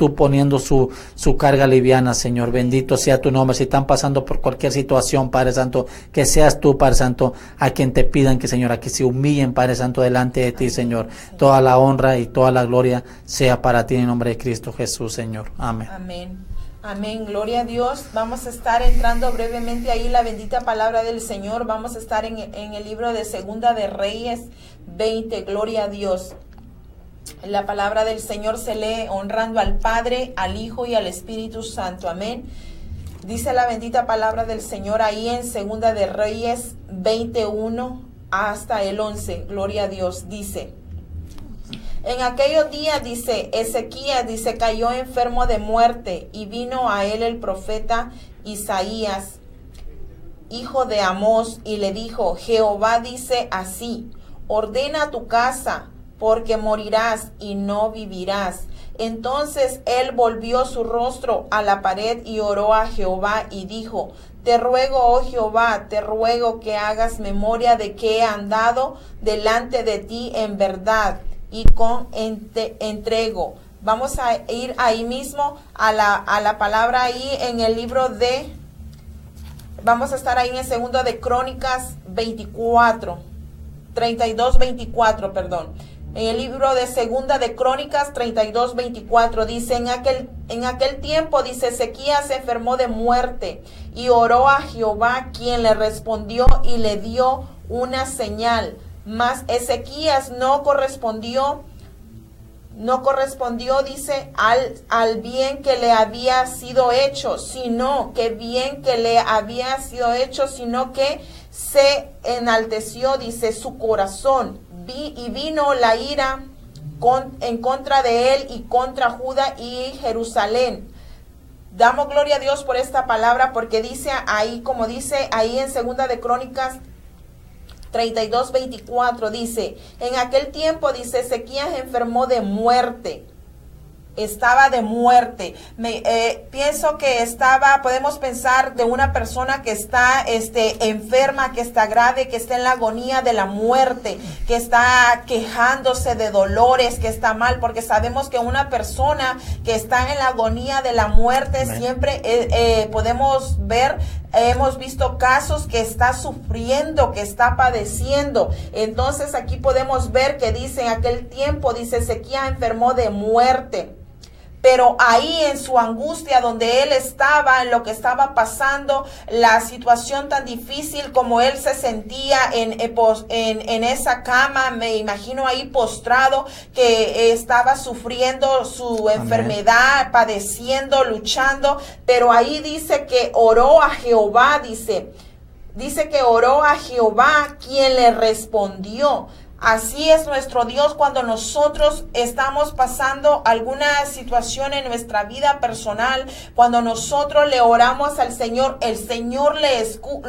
tú poniendo su carga liviana, Señor. Bendito sea tu nombre. Si están pasando por cualquier situación, Padre Santo, que seas tú, Padre Santo, a quien te pidan que, Señor, a que se humillen, Padre Santo, delante de ti, Señor. Toda la honra y toda la gloria sea para ti en el nombre de Cristo Jesús, Señor. Amén. Amén. Amén, gloria a Dios. Vamos a estar entrando brevemente ahí la bendita palabra del Señor. Vamos a estar en el libro de Segunda de Reyes 20, gloria a Dios. La palabra del Señor se lee honrando al Padre, al Hijo y al Espíritu Santo. Amén. Dice la bendita palabra del Señor ahí en Segunda de Reyes 21 hasta el 11. Gloria a Dios. Dice: en aquellos días, dice, Ezequías, dice, cayó enfermo de muerte, y vino a él el profeta Isaías, hijo de Amós, y le dijo: Jehová dice así: ordena tu casa, porque morirás y no vivirás. Entonces él volvió su rostro a la pared y oró a Jehová y dijo: te ruego, oh Jehová, te ruego que hagas memoria de que he andado delante de ti en verdad y con entrego. Vamos a ir ahí mismo a la palabra ahí en el libro de, vamos a estar ahí en el segundo de Crónicas 32:24, perdón. En el libro de Segunda de Crónicas 32:24 dice: en aquel tiempo, dice, Ezequías se enfermó de muerte y oró a Jehová, quien le respondió y le dio una señal. Mas Ezequías no correspondió, dice, al bien que le había sido hecho, sino que se enalteció, dice, su corazón, y vino la ira en contra de él y contra Judá y Jerusalén. Damos gloria a Dios por esta palabra, porque dice ahí, como dice ahí en Segunda de Crónicas 32:24, dice: en aquel tiempo, dice, Ezequías enfermó de muerte. Estaba de muerte. Pienso que podemos pensar de una persona que está enferma, que está grave, que está en la agonía de la muerte, que está quejándose de dolores, que está mal, porque sabemos que una persona que está en la agonía de la muerte, amén, siempre podemos ver, hemos visto casos que está sufriendo, que está padeciendo. Entonces aquí podemos ver que dice: en aquel tiempo, dice, Ezequías enfermó de muerte. Pero ahí en su angustia, donde él estaba, en lo que estaba pasando, la situación tan difícil como él se sentía en esa cama, me imagino ahí postrado, que estaba sufriendo su enfermedad, padeciendo, luchando, pero ahí dice que oró a Jehová, dice que oró a Jehová, quien le respondió. Así es nuestro Dios cuando nosotros estamos pasando alguna situación en nuestra vida personal. Cuando nosotros le oramos al Señor, el Señor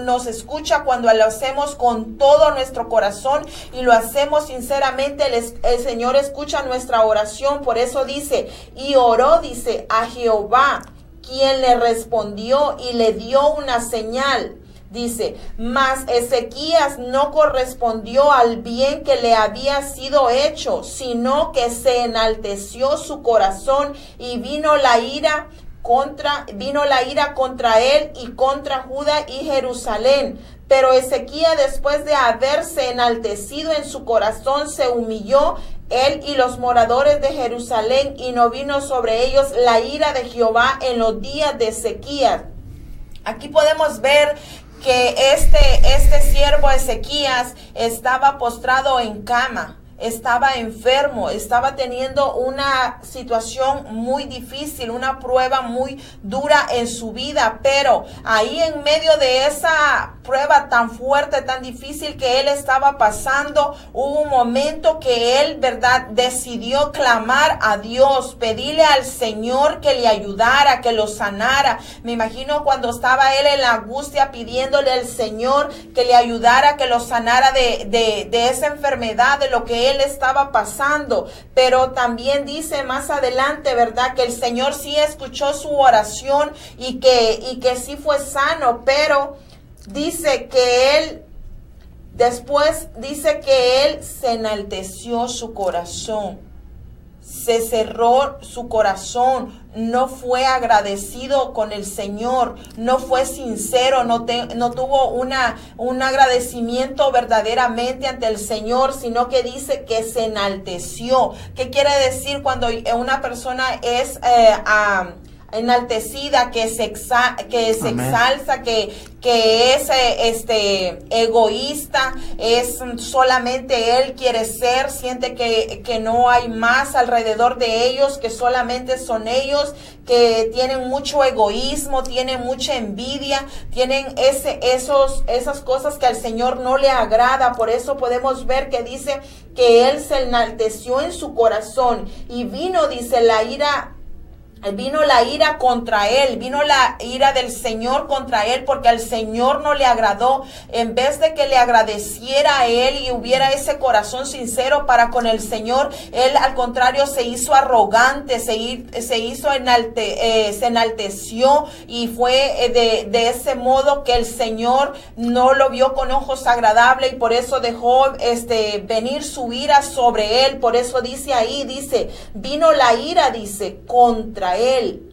nos escucha cuando lo hacemos con todo nuestro corazón y lo hacemos sinceramente. El Señor escucha nuestra oración. Por eso dice: y oró, dice, a Jehová, quien le respondió y le dio una señal. Dice: mas Ezequías no correspondió al bien que le había sido hecho, sino que se enalteció su corazón, y vino la ira contra él y contra Judá y Jerusalén. Pero Ezequías, después de haberse enaltecido en su corazón, se humilló, él y los moradores de Jerusalén, y no vino sobre ellos la ira de Jehová en los días de Ezequías. Aquí podemos ver que este siervo Ezequías estaba postrado en cama, estaba enfermo, estaba teniendo una situación muy difícil, una prueba muy dura en su vida, pero ahí en medio de esa prueba tan fuerte, tan difícil que él estaba pasando, hubo un momento que él, ¿verdad?, decidió clamar a Dios, pedirle al Señor que le ayudara, que lo sanara. Me imagino cuando estaba él en la angustia pidiéndole al Señor que le ayudara, que lo sanara de esa enfermedad, de lo que él estaba pasando. Pero también dice más adelante, ¿verdad?, que el Señor sí escuchó su oración y que sí fue sano, pero dice que él, después dice que él se enalteció su corazón. se cerró su corazón, no fue agradecido con el Señor, no fue sincero, no tuvo un agradecimiento verdaderamente ante el Señor, sino que dice que se enalteció. ¿Qué quiere decir cuando una persona es enaltecida, que se exalza, que es egoísta, es solamente él quiere ser, siente que no hay más alrededor de ellos, que solamente son ellos, que tienen mucho egoísmo, tienen mucha envidia, tienen esas cosas que al Señor no le agrada. Por eso podemos ver que dice que él se enalteció en su corazón y vino, dice, la ira contra él, vino la ira del Señor contra él, porque al Señor no le agradó. En vez de que le agradeciera a él y hubiera ese corazón sincero para con el Señor, él al contrario se hizo arrogante, se enalteció, y fue de ese modo que el Señor no lo vio con ojos agradables, y por eso dejó venir su ira sobre él. Por eso dice ahí, dice, vino la ira, dice, contra él.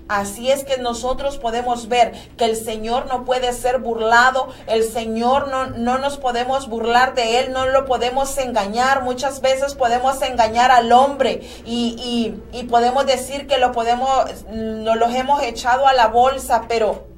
Así es que nosotros podemos ver que el Señor no puede ser burlado, el Señor no nos podemos burlar de él, no lo podemos engañar. Muchas veces podemos engañar al hombre y podemos decir que nos los hemos echado a la bolsa, pero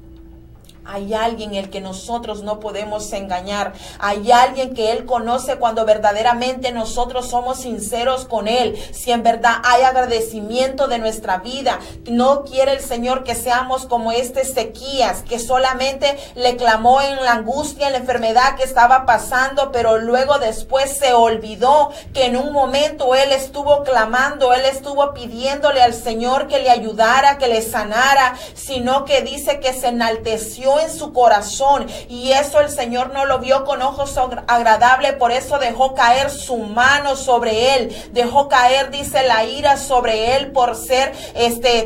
hay alguien el que nosotros no podemos engañar. Hay alguien que Él conoce cuando verdaderamente nosotros somos sinceros con Él. Si en verdad hay agradecimiento de nuestra vida. No quiere el Señor que seamos como Ezequías, que solamente le clamó en la angustia, en la enfermedad que estaba pasando, pero luego después se olvidó que en un momento él estuvo clamando, él estuvo pidiéndole al Señor que le ayudara, que le sanara, sino que dice que se enalteció en su corazón, y eso el Señor no lo vio con ojos agradables. Por eso dejó caer su mano sobre él, dejó caer, dice, la ira sobre él por ser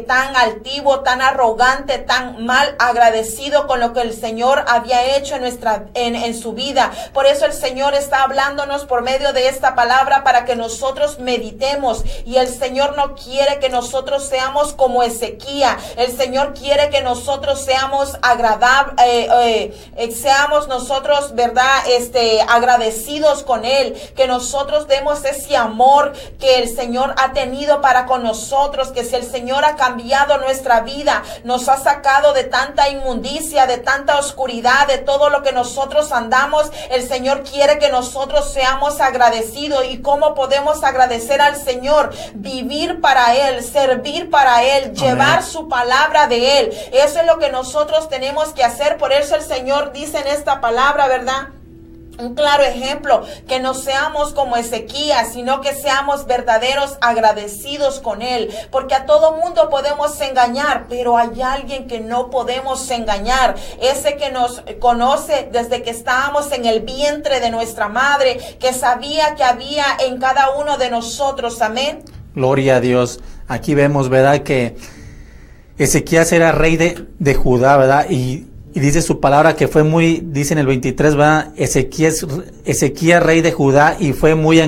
tan altivo, tan arrogante, tan mal agradecido con lo que el Señor había hecho en su vida. Por eso el Señor está hablándonos por medio de esta palabra para que nosotros meditemos, y el Señor no quiere que nosotros seamos como Ezequías. El Señor quiere que nosotros seamos seamos nosotros, ¿verdad? Agradecidos con Él, que nosotros demos ese amor que el Señor ha tenido para con nosotros, que si el Señor ha cambiado nuestra vida, nos ha sacado de tanta inmundicia, de tanta oscuridad, de todo lo que nosotros andamos, el Señor quiere que nosotros seamos agradecidos. ¿Y cómo podemos agradecer al Señor? Vivir para Él, servir para Él, llevar su palabra de Él. Eso es lo que nosotros tenemos que hacer. Por eso el Señor dice en esta palabra, ¿verdad? Un claro ejemplo, que no seamos como Ezequías, sino que seamos verdaderos agradecidos con Él, porque a todo mundo podemos engañar, pero hay alguien que no podemos engañar, ese que nos conoce desde que estábamos en el vientre de nuestra madre, que sabía que había en cada uno de nosotros. Amén. Gloria a Dios. Aquí vemos, ¿verdad?, que Ezequías era rey de Judá, ¿verdad? Y dice su palabra que fue muy, dice en el 23, ¿verdad? Ezequías rey de Judá, y fue muy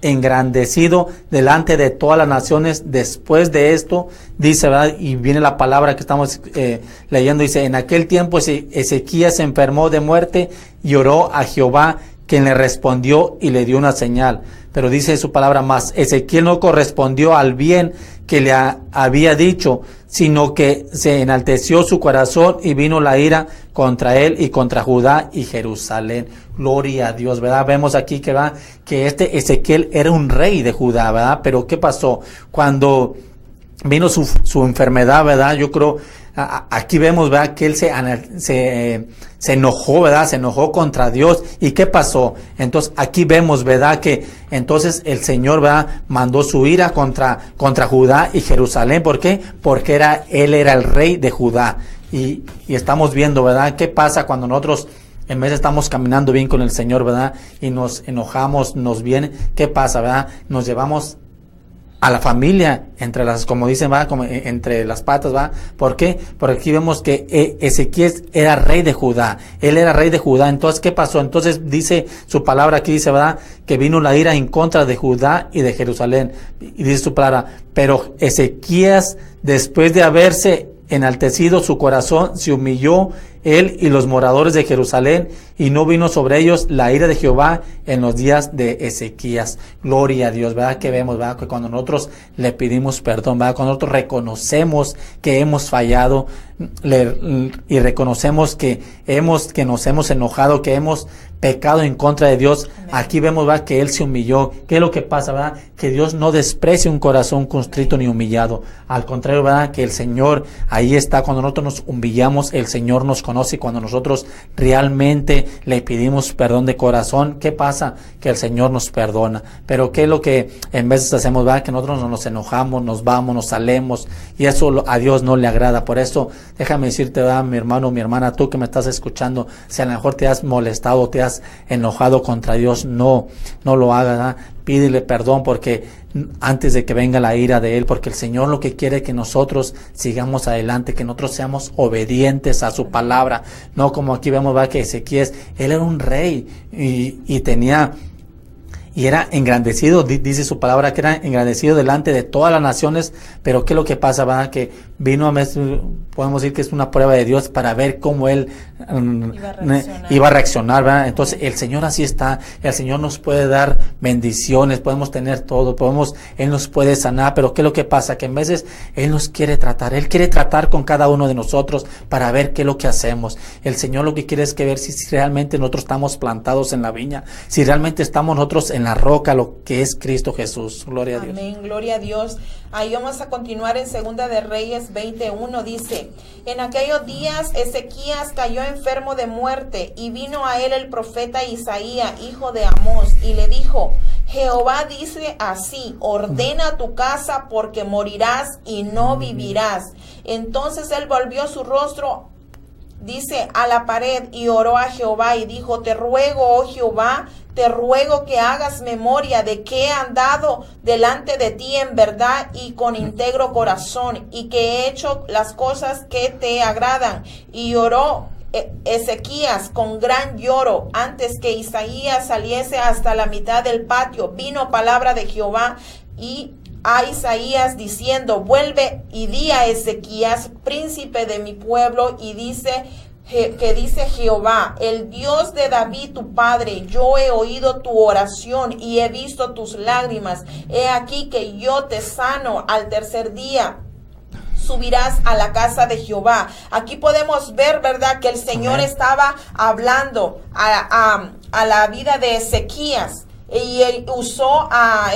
engrandecido delante de todas las naciones. Después de esto, dice, ¿verdad? Y viene la palabra que estamos leyendo, dice, en aquel tiempo Ezequías se enfermó de muerte y oró a Jehová, quien le respondió y le dio una señal. Pero dice su palabra más, Ezequiel no correspondió al bien que le había dicho, sino que se enalteció su corazón y vino la ira contra él y contra Judá y Jerusalén. Gloria a Dios, ¿verdad? Vemos aquí que Ezequiel era un rey de Judá, ¿verdad? Pero ¿qué pasó? Cuando vino su enfermedad, ¿verdad? Yo creo, aquí vemos, ¿verdad?, que él se enojó, ¿verdad? Se enojó contra Dios. ¿Y qué pasó? Entonces, aquí vemos, ¿verdad?, que entonces el Señor, ¿verdad?, mandó su ira contra Judá y Jerusalén. ¿Por qué? Porque él era el rey de Judá. Y estamos viendo, ¿verdad?, qué pasa cuando nosotros en vez de estamos caminando bien con el Señor, ¿verdad?, y nos enojamos, nos viene. ¿Qué pasa, verdad? Nos llevamos a la familia, entre las, como dicen, va, como entre las patas, va. ¿Por qué? Porque aquí vemos que Ezequías era rey de Judá. Él era rey de Judá. Entonces, ¿qué pasó? Entonces dice su palabra aquí, dice, ¿verdad? Que vino la ira en contra de Judá y de Jerusalén. Y dice su palabra, pero Ezequías, después de haberse enaltecido su corazón, se humilló él y los moradores de Jerusalén, y no vino sobre ellos la ira de Jehová en los días de Ezequías. Gloria a Dios, ¿verdad? Que vemos, ¿verdad? Que cuando nosotros le pedimos perdón, ¿verdad? Cuando nosotros reconocemos que hemos fallado, y reconocemos que nos hemos enojado, que hemos pecado en contra de Dios. Amén. Aquí vemos, ¿verdad? Que Él se humilló. ¿Qué es lo que pasa, verdad? Que Dios no desprecia un corazón contrito ni humillado. Al contrario, ¿verdad? Que el Señor ahí está. Cuando nosotros nos humillamos, el Señor nos conoce. Cuando nosotros realmente le pedimos perdón de corazón, ¿qué pasa? Que el Señor nos perdona. Pero ¿qué es lo que en veces hacemos, verdad? Que nosotros nos enojamos, nos vamos, nos salemos, y eso a Dios no le agrada. Por eso, déjame decirte, ¿verdad? Mi hermano, mi hermana, tú que me estás escuchando, si a lo mejor te has molestado, te has enojado contra Dios, no lo hagas, ¿verdad? Pídele perdón, porque antes de que venga la ira de Él, porque el Señor lo que quiere es que nosotros sigamos adelante, que nosotros seamos obedientes a su palabra, no como aquí vemos, ¿verdad? Que Ezequías, él era un rey y era engrandecido, dice su palabra que era engrandecido delante de todas las naciones. Pero ¿qué es lo que pasa, verdad? Que vino a podemos decir que es una prueba de Dios para ver cómo Él iba a reaccionar, ¿verdad? Entonces el Señor así está. El Señor nos puede dar bendiciones, podemos tener todo, Él nos puede sanar. Pero ¿qué es lo que pasa? Que en veces Él nos quiere tratar, Él quiere tratar con cada uno de nosotros para ver qué es lo que hacemos. El Señor lo que quiere es que ver si realmente nosotros estamos plantados en la viña, si realmente estamos nosotros en la roca, lo que es Cristo Jesús. Gloria a Dios. Amén, gloria a Dios. Ahí vamos a continuar en Segunda de Reyes 20:1. Dice: en aquellos días Ezequías cayó enfermo de muerte, y vino a él el profeta Isaías, hijo de Amós, y le dijo: Jehová dice así: ordena tu casa, porque morirás y no vivirás. Entonces él volvió su rostro, dice, a la pared, y oró a Jehová y dijo: te ruego, oh Jehová, te ruego que hagas memoria de que he andado delante de ti en verdad y con íntegro corazón, y que he hecho las cosas que te agradan. Y oró Ezequías con gran lloro. Antes que Isaías saliese hasta la mitad del patio, vino palabra de Jehová y a Isaías diciendo: vuelve y di a Ezequías, príncipe de mi pueblo, y dice Jehová, el Dios de David tu padre: yo he oído tu oración y he visto tus lágrimas. He aquí que yo te sano. Al tercer día subirás a la casa de Jehová. Aquí podemos ver, ¿verdad?, que el Señor estaba hablando a la vida de Ezequías. Y él usó a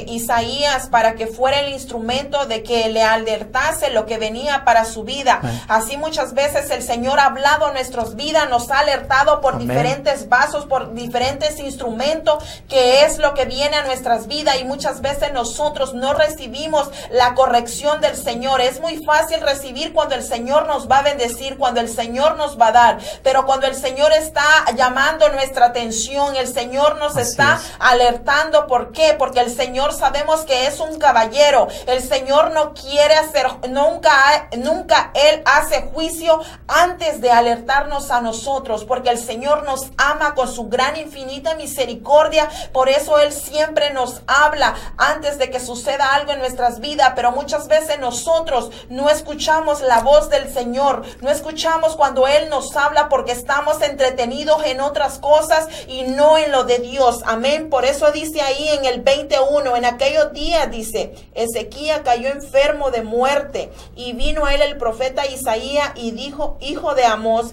Isaías para que fuera el instrumento de que le alertase lo que venía para su vida. Así muchas veces el Señor ha hablado en nuestras vidas, nos ha alertado por diferentes vasos, por diferentes instrumentos, que es lo que viene a nuestras vidas, y muchas veces nosotros no recibimos la corrección del Señor. Es muy fácil recibir cuando el Señor nos va a bendecir, cuando el Señor nos va a dar, pero cuando el Señor está llamando nuestra atención, el Señor nos está alertando. ¿Por qué? Porque el Señor sabemos que es un caballero. El Señor no quiere hacer, nunca Él hace juicio antes de alertarnos a nosotros, porque el Señor nos ama con su gran infinita misericordia. Por eso Él siempre nos habla antes de que suceda algo en nuestras vidas, pero muchas veces nosotros no escuchamos la voz del Señor, no escuchamos cuando Él nos habla, porque estamos entretenidos en otras cosas y no en lo de Dios. Amén. Por eso dice ahí en el 21, en aquellos días, dice, Ezequías cayó enfermo de muerte, y vino a él el profeta Isaías y dijo, hijo de Amós,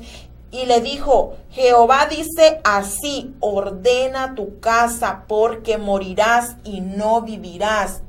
y le dijo: Jehová dice así: ordena tu casa, porque morirás y no vivirás.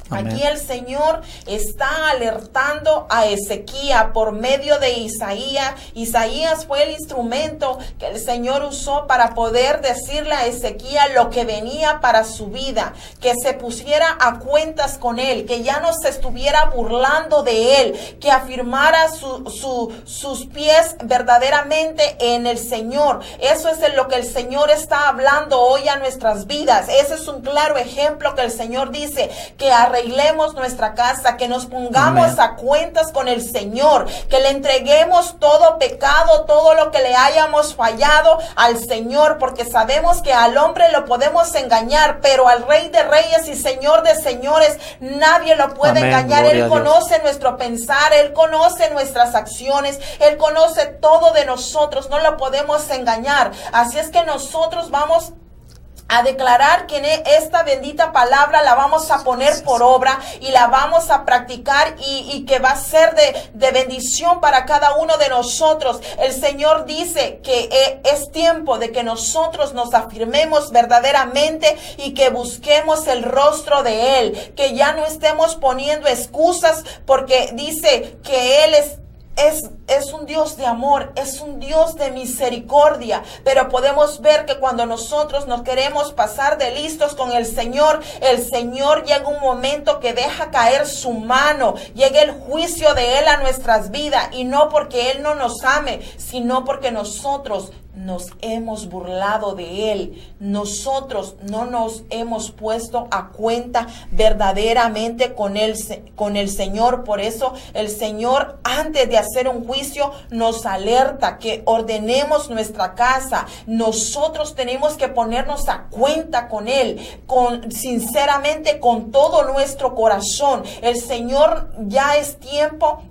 Amén. Aquí el Señor está alertando a Ezequías por medio de Isaías. Isaías fue el instrumento que el Señor usó para poder decirle a Ezequías lo que venía para su vida, que se pusiera a cuentas con él, que ya no se estuviera burlando de él, que afirmara sus pies verdaderamente en el Señor. Eso es en lo que el Señor está hablando hoy a nuestras vidas. Ese es un claro ejemplo que el Señor dice, que arreglamos arreglemos nuestra casa, que nos pongamos a cuentas con el Señor, que le entreguemos todo pecado, todo lo que le hayamos fallado al Señor, porque sabemos que al hombre lo podemos engañar, pero al Rey de Reyes y Señor de Señores nadie lo puede engañar. Él conoce nuestro pensar, Él conoce nuestras acciones, Él conoce todo de nosotros, no lo podemos engañar. Así es que nosotros vamos a declarar que esta bendita palabra la vamos a poner por obra y la vamos a practicar y que va a ser de bendición para cada uno de nosotros. El Señor dice que es tiempo de que nosotros nos afirmemos verdaderamente y que busquemos el rostro de Él, que ya no estemos poniendo excusas, porque dice que Él es un Dios de amor, es un Dios de misericordia, pero podemos ver que cuando nosotros nos queremos pasar de listos con el Señor llega un momento que deja caer su mano, llega el juicio de Él a nuestras vidas, y no porque Él no nos ame, sino porque nosotros nos hemos burlado de Él. Nosotros no nos hemos puesto a cuenta verdaderamente con el Señor. Por eso el Señor, antes de hacer un juicio, nos alerta que ordenemos nuestra casa. Nosotros tenemos que ponernos a cuenta con Él, sinceramente, con todo nuestro corazón. El Señor, ya es tiempo.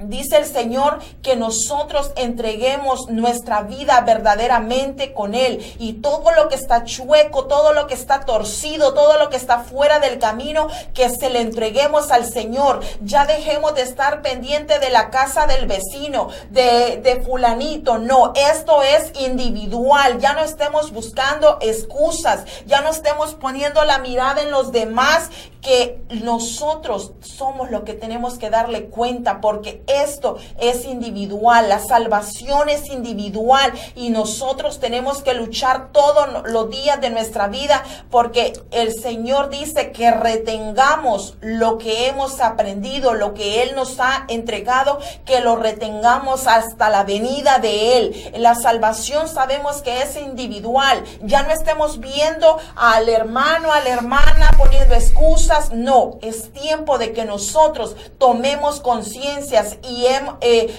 Dice el Señor que nosotros entreguemos nuestra vida verdaderamente con Él, y todo lo que está chueco, todo lo que está torcido, todo lo que está fuera del camino, que se le entreguemos al Señor. Ya dejemos de estar pendiente de la casa del vecino, de fulanito. No, esto es individual. Ya no estemos buscando excusas, ya no estemos poniendo la mirada en los demás, que nosotros somos los que tenemos que darle cuenta, porque esto es individual, la salvación es individual, y nosotros tenemos que luchar todos los días de nuestra vida, porque el Señor dice que retengamos lo que hemos aprendido, lo que Él nos ha entregado, que lo retengamos hasta la venida de Él. La salvación sabemos que es individual. Ya no estemos viendo al hermano, a la hermana poniendo excusas. No, es tiempo de que nosotros tomemos conciencias y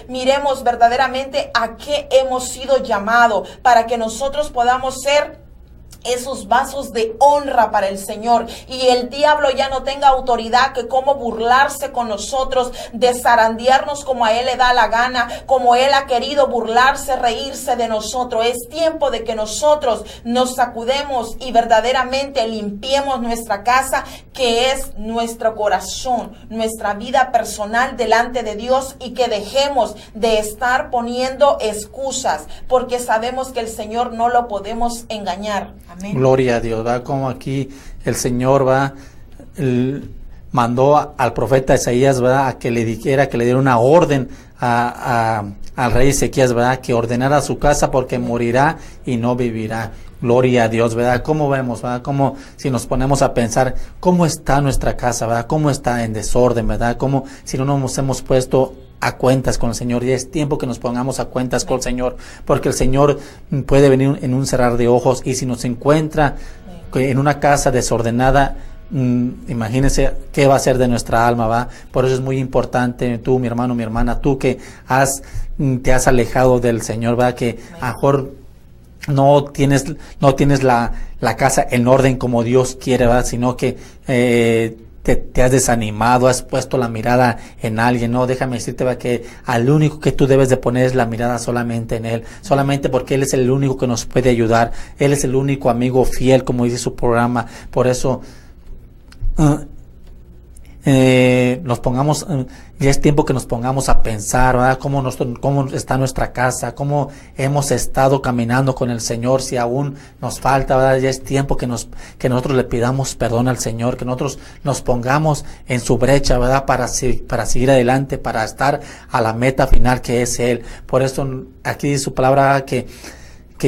miremos verdaderamente a qué hemos sido llamados, para que nosotros podamos ser esos vasos de honra para el Señor, y el diablo ya no tenga autoridad que cómo burlarse con nosotros, de zarandearnos como a él le da la gana, como él ha querido burlarse, reírse de nosotros. Es tiempo de que nosotros nos sacudemos y verdaderamente limpiemos nuestra casa, que es nuestro corazón, nuestra vida personal delante de Dios, y que dejemos de estar poniendo excusas, porque sabemos que el Señor no lo podemos engañar. Amén. Gloria a Dios, ¿va? Como aquí el Señor mandó al profeta Isaías, ¿verdad?, a que le dijera, que le diera una orden al rey Ezequías, ¿verdad?, que ordenara su casa, porque morirá y no vivirá. Gloria a Dios, ¿verdad? ¿Cómo vemos, verdad? Como si nos ponemos a pensar cómo está nuestra casa, ¿verdad? Cómo está en desorden, ¿verdad? Como si no nos hemos puesto a cuentas con el Señor. Y es tiempo que nos pongamos a cuentas con el Señor, porque el Señor puede venir en un cerrar de ojos, y si nos encuentra en una casa desordenada, imagínense qué va a ser de nuestra alma, ¿va? Por eso es muy importante, tú, mi hermano, mi hermana, tú que te has alejado del Señor, ¿va? Que a lo mejor no tienes la casa en orden como Dios quiere, ¿va? Sino que te has desanimado, has puesto la mirada en alguien. No, déjame decirte, ¿va?, que al único que tú debes de poner es la mirada solamente en Él, solamente porque Él es el único que nos puede ayudar. Él es el único amigo fiel, como dice su programa. Por eso nos pongamos, ya es tiempo que nos pongamos a pensar, ¿verdad?, cómo está nuestra casa, cómo hemos estado caminando con el Señor, si aún nos falta, ¿verdad? Ya es tiempo que nosotros le pidamos perdón al Señor, que nosotros nos pongamos en su brecha, ¿verdad?, para seguir adelante, para estar a la meta final, que es Él. Por eso aquí dice su palabra que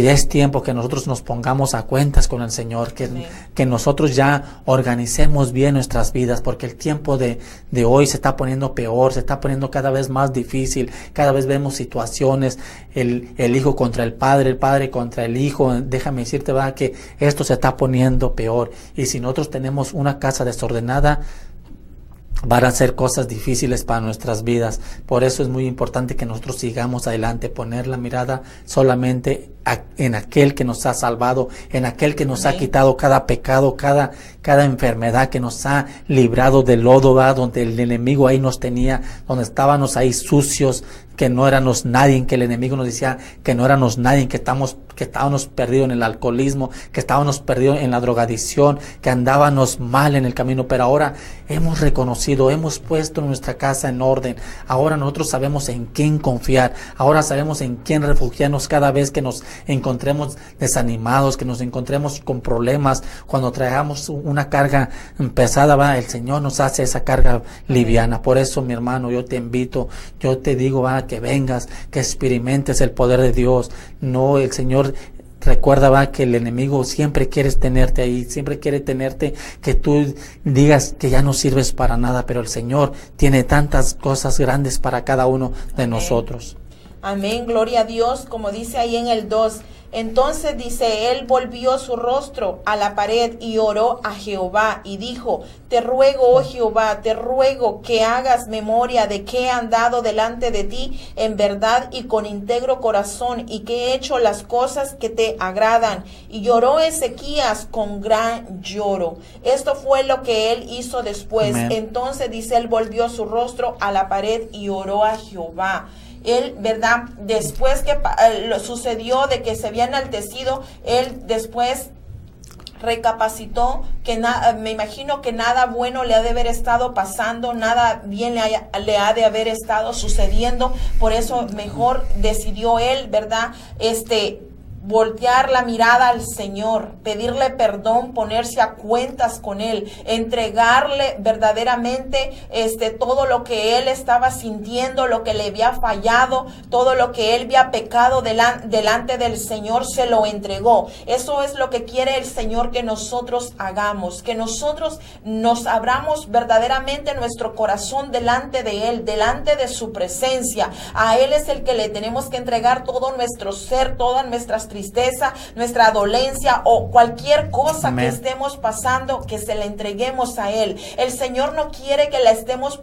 ya es tiempo que nosotros nos pongamos a cuentas con el Señor, que nosotros ya organicemos bien nuestras vidas, porque el tiempo de hoy se está poniendo peor, se está poniendo cada vez más difícil. Cada vez vemos situaciones, el hijo contra el padre contra el hijo. Déjame decirte, ¿verdad?, que esto se está poniendo peor, y si nosotros tenemos una casa desordenada, van a ser cosas difíciles para nuestras vidas. Por eso es muy importante que nosotros sigamos adelante, poner la mirada solamente en aquel que nos ha salvado, en aquel que nos ha quitado cada pecado, cada enfermedad, que nos ha librado del lodo, ¿verdad? Donde el enemigo ahí nos tenía, donde estábamos ahí sucios, que no éramos nadie, que el enemigo nos decía que no éramos nadie, que estábamos perdidos en el alcoholismo, que estábamos perdidos en la drogadicción, que andábamos mal en el camino, pero ahora hemos reconocido, hemos puesto nuestra casa en orden. Ahora nosotros sabemos en quién confiar, ahora sabemos en quién refugiarnos cada vez que nos encontremos desanimados, que nos encontremos con problemas. Cuando traigamos una carga pesada, ¿va? El Señor nos hace esa carga liviana. Por eso, mi hermano, yo te invito, yo te digo, ¿va? Que vengas, que experimentes el poder de Dios. No, el Señor, recuerda, va, que el enemigo siempre quiere tenerte ahí, siempre quiere tenerte, que tú digas que ya no sirves para nada, pero el Señor tiene tantas cosas grandes para cada uno de nosotros. Amén, gloria a Dios, como dice ahí en el 2. Entonces dice, él volvió su rostro a la pared y oró a Jehová y dijo, te ruego, oh Jehová, te ruego que hagas memoria de que he andado delante de ti en verdad y con íntegro corazón y que he hecho las cosas que te agradan. Y lloró Ezequías con gran lloro. Esto fue lo que él hizo después. Amén. Entonces dice, él volvió su rostro a la pared y oró a Jehová. Él, ¿verdad? Después que lo sucedió de que se había enaltecido, él después recapacitó que me imagino que nada bueno le ha de haber estado pasando, nada bien le ha de haber estado sucediendo. Por eso mejor decidió él, ¿verdad? Voltear la mirada al Señor, pedirle perdón, ponerse a cuentas con Él, entregarle verdaderamente todo lo que Él estaba sintiendo, lo que le había fallado, todo lo que Él había pecado delante del Señor, se lo entregó. Eso es lo que quiere el Señor que nosotros hagamos, que nosotros nos abramos verdaderamente nuestro corazón delante de Él, delante de su presencia. A Él es el que le tenemos que entregar todo nuestro ser, todas nuestras tristeza, nuestra dolencia o cualquier cosa Amén. Que estemos pasando, que se la entreguemos a Él. El Señor no quiere que la estemos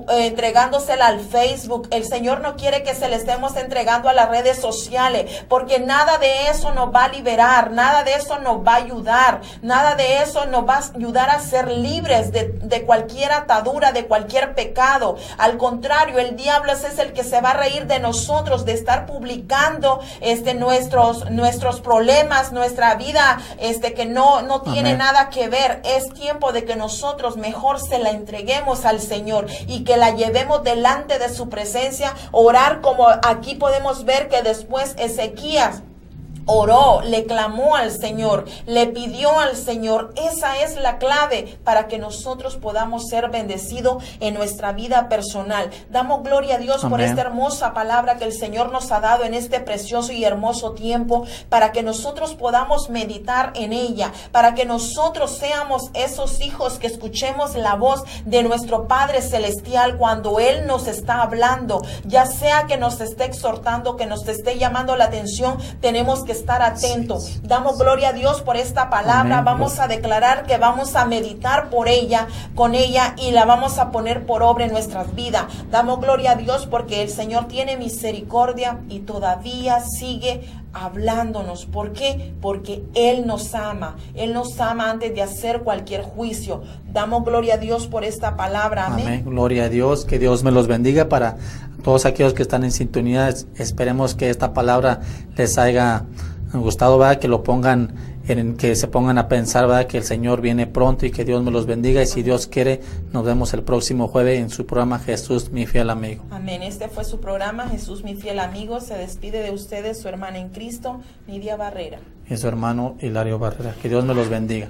entregándosela al Facebook. El Señor no quiere que se la estemos entregando a las redes sociales, porque nada de eso nos va a liberar, nada de eso nos va a ayudar, nada de eso nos va a ayudar a ser libres de cualquier atadura, de cualquier pecado. Al contrario, el diablo es el que se va a reír de nosotros, de estar publicando nuestros problemas, nuestra vida, que no tiene nada que ver. Es tiempo de que nosotros mejor se la entreguemos al Señor y que la llevemos delante de su presencia, orar como aquí podemos ver que después Ezequías oró, le clamó al Señor, le pidió al Señor. Esa es la clave para que nosotros podamos ser bendecidos en nuestra vida personal. Damos gloria a Dios Amén. Por esta hermosa palabra que el Señor nos ha dado en este precioso y hermoso tiempo, para que nosotros podamos meditar en ella, para que nosotros seamos esos hijos que escuchemos la voz de nuestro Padre Celestial cuando Él nos está hablando, ya sea que nos esté exhortando, que nos esté llamando la atención. Tenemos que estar atentos. Damos gloria a Dios por esta palabra. Amén. Vamos a declarar que vamos a meditar con ella y la vamos a poner por obra en nuestras vidas. Damos gloria a Dios porque el Señor tiene misericordia y todavía sigue hablándonos. ¿Por qué? Porque Él nos ama. Él nos ama antes de hacer cualquier juicio. Damos gloria a Dios por esta palabra. Amén. Amén. Gloria a Dios. Que Dios me los bendiga. Para todos aquellos que están en sintonía, esperemos que esta palabra les haya gustado, ¿verdad? Que lo pongan que se pongan a pensar, ¿verdad? Que el Señor viene pronto y que Dios me los bendiga. Y si Dios quiere, nos vemos el próximo jueves en su programa Jesús, mi fiel amigo. Amén. Este fue su programa Jesús, mi fiel amigo. Se despide de ustedes su hermana en Cristo, Nidia Barrera. Y su hermano Hilario Barrera. Que Dios me los bendiga.